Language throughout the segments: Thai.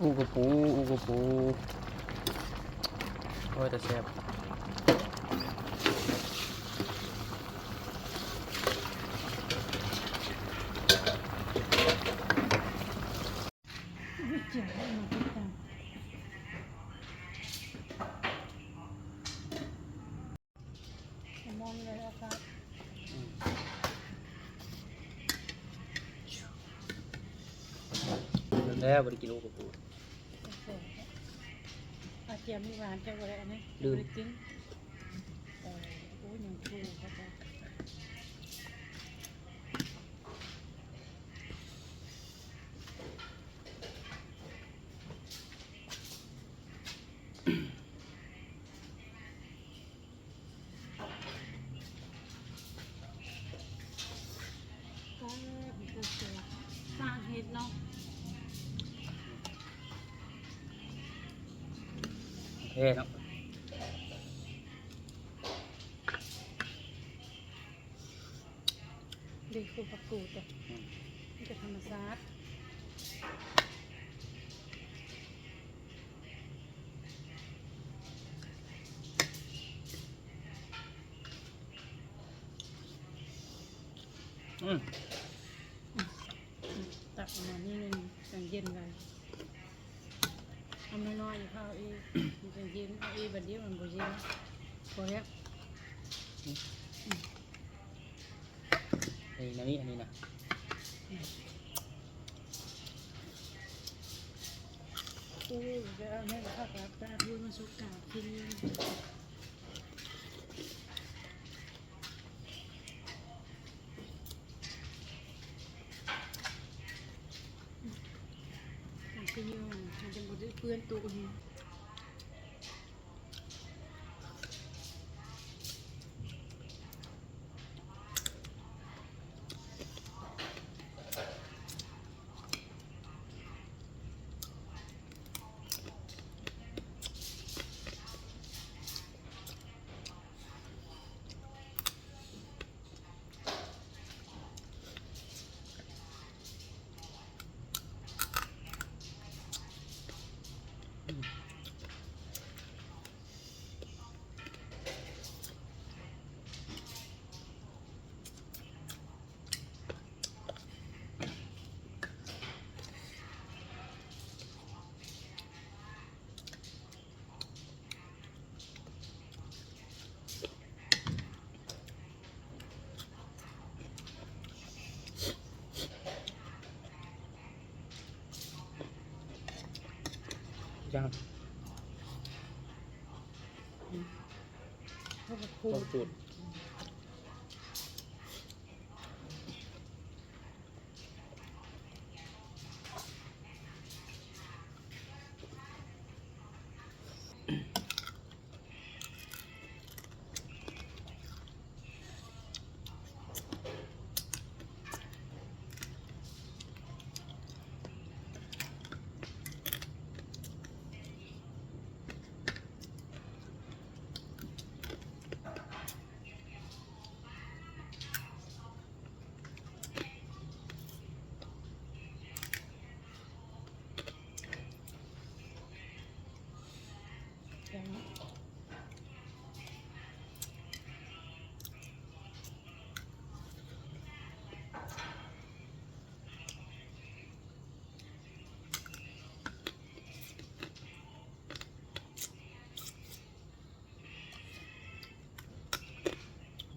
อูกระปูอูกระปูโอ้ยแต่แซ่บเจียวให้มันติดกันมองเลยอากาศแล้วบริกินอูกระปูอาเจียมมีหวานจังเลยอันนี้กินโอ้ยยังชูเขาจะสร้างเห็ดเนาะ เท่เนาะ ดีคือผักกูดแต่นี่จะธรรมชาติตักออกมานี่นึงจังเย็นไว้เอาน้อยๆอย่าเข้าอีมันจังเย็นเอาอีบัดเดียวมันบ่เย็นพอแล้ว นี่อันนี้นะ โอ้ยจะเอาแม่กับข้าวกับตาพูดมาสุกกากินกินอยู่มันจะหมดเพื่อนตัวนี้จัง เขาบอก ต้มจุด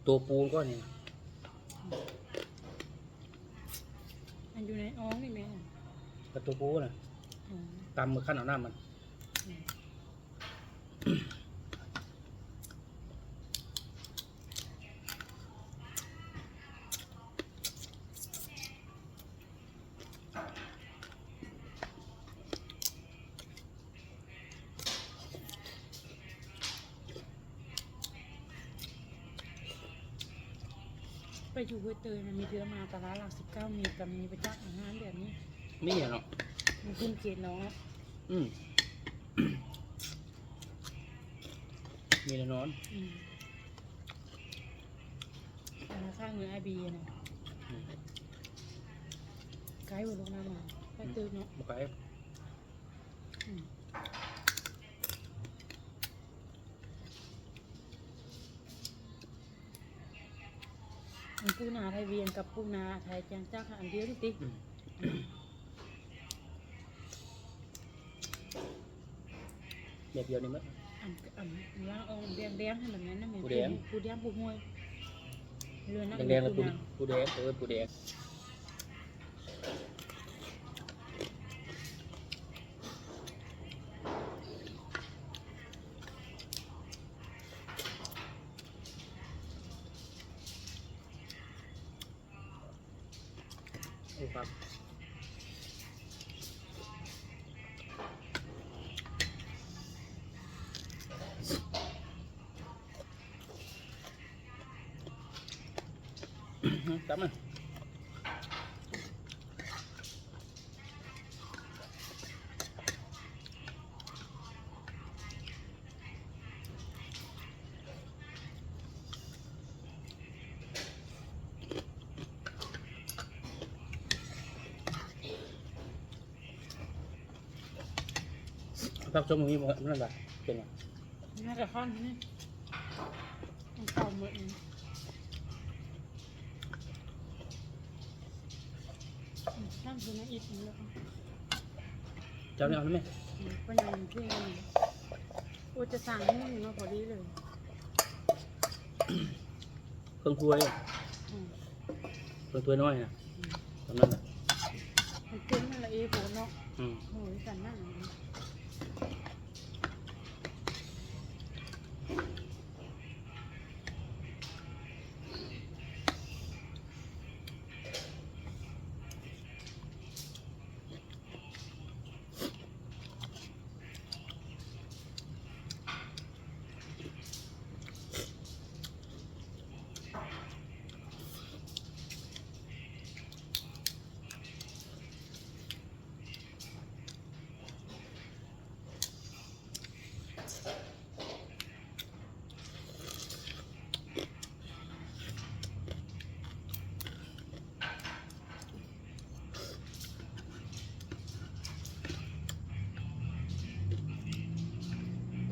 ตัวปูก็นี่ มันอยู่ในอ้องนี่แม่ กับตัวปูนะตำมือขั้นเอาหน้ามันไปอยู่ห้วยเตยมันมีเรือมาตลาดหลัก19 เมตรกับมีไปจักอาหารแบบนี้ นี่เนาะ มันขึ้นเกณฑ์น้อง มีแน่นอน ข้างเนื้อไอบีนะไกด์บนลงน้ำมาไปเติมเนาะ บุกไก่ ปูนาไทยเวียงกับปูนาไทยจังเจ้าค่ะอันเดียวดิติ แบบเดียวนี่มั้ย อันล่างองแดงๆให้แบบนั้นนะแม่ ปูแดง ปูแดงปูห้วยเรือนั่ง แดงๆแล้วปู นา ปูแดงปูแดงโอ้ครับจับมันพักชมตรงนี้มันนั่นแหละเป็นไง น่าจะข้อนนี่มันเก่าเหมือนนั่งคือนั่งอีกแล้วก็ เจ้าเนี่ยเอาไหม ก็ยังเที่ยงโอ้จะสั่งให้มึงเนาะพอดีเลย เครื่องถ้วย อืม เครื่องถ้วยน้อยนะตอนนั้นแหละ มันเก่งนั่นแหละเอ้โหเนาะ อืม โอ้ยกันนั่ง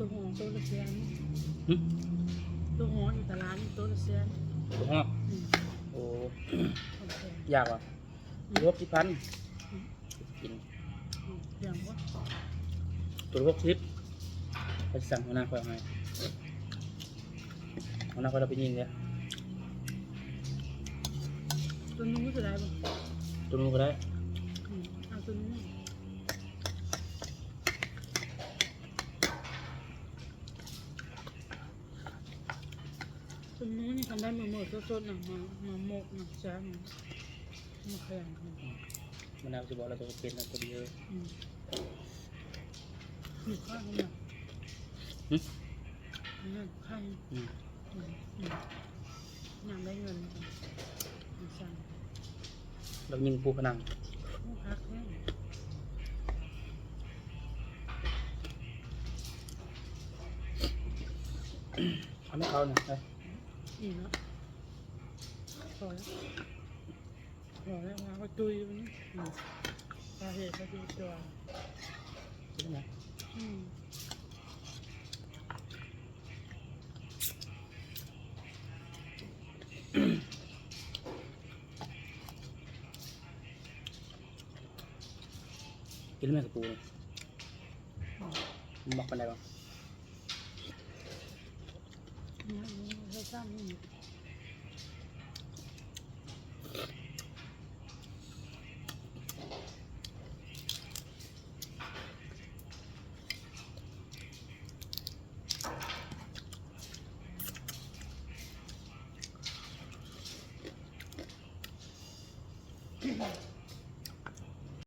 ตัวหอตัวละเซียน หึ ตัวหออยู่ตลาดตัวละเซียน ถูกห้อง อืม โอ้ โอเค ยากว่ะรวบที่พันกิน อย่างว่า ตัวพวกทิปไปสั่งหัวหน้าคอยให้หัวหน้าคอยเราไปยิงเลย ตัวนู้นจะได้บ่ ตัวนู้นก็ได้ เอาตัวนู้นตัวนู้นนี่ทำได้มือหมดสดๆนะมาหมกนะจ้ามาแข่งกัน มันน่าจะบอกเราตัวเป็นตัวเดียว มีข้าวเนี่ย หึ นี่ข้าว อืม อยากได้เงินสั่ง เรายิงปูผนัง พักแน่ ทำให้เขาเนี่ยไป อีกแล้วพอแล้วพอแล้วมาก็ตุยมันสาเหตุก็ดีตัว ใช่ไหม กินแม่กับปูเนี่ยมักกันได้บ้าง เนี่ยเราสร้างนี่